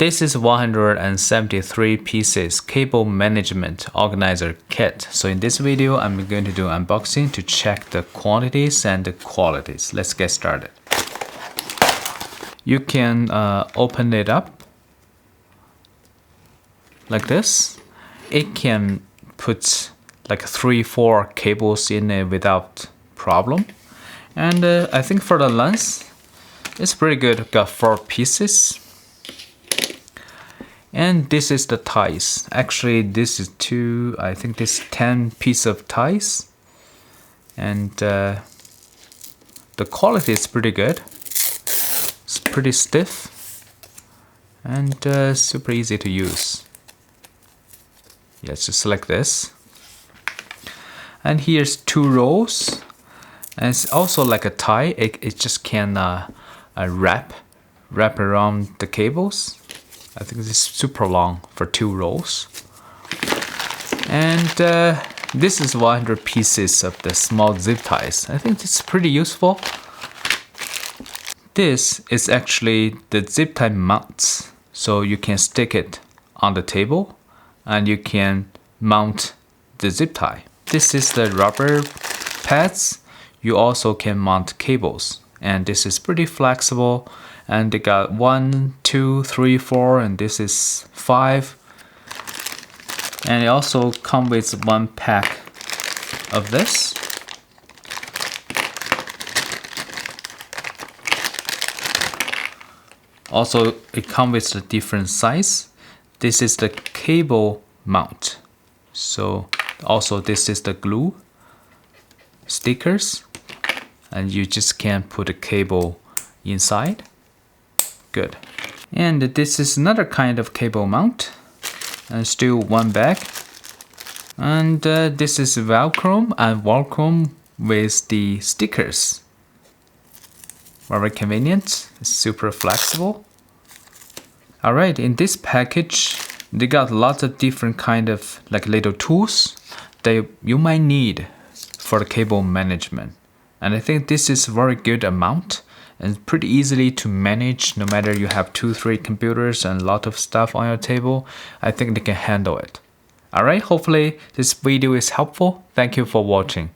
This is 173 pieces cable management organizer kit. So in this video, I'm going to do unboxing to check the quantities and the qualities. Let's get started. You can open it up like this. It can put like 3-4 cables in it without problem. And I think for the length, it's pretty good. Got 4 pieces. And this is the ties. Actually, this is I think this 10 piece of ties. And the quality is pretty good. It's pretty stiff and super easy to use. Yeah, just like this. And here's 2 rows. And it's also like a tie. It just can wrap around the cables. I think this is super long for 2 rows. And this is 100 pieces of the small zip ties. I think it's pretty useful. This is actually the zip tie mounts. So you can stick it on the table and you can mount the zip tie. This is the rubber pads. You also can mount cables. And this is pretty flexible. And they got 1, 2, 3, 4, and this is 5. And it also comes with 1 pack of this. Also, it comes with a different size. This is the cable mount. So also this is the glue stickers. And you just can put a cable inside. Good. And this is another kind of cable mount. And still 1 bag. And this is Velcro and Wacom with the stickers. Very convenient. It's super flexible. Alright, in this package, they got lots of different kind of like little tools that you might need for the cable management. And I think this is a very good amount and pretty easily to manage no matter you have 2-3 computers and a lot of stuff on your table. I think they can handle it. Alright, hopefully this video is helpful. Thank you for watching.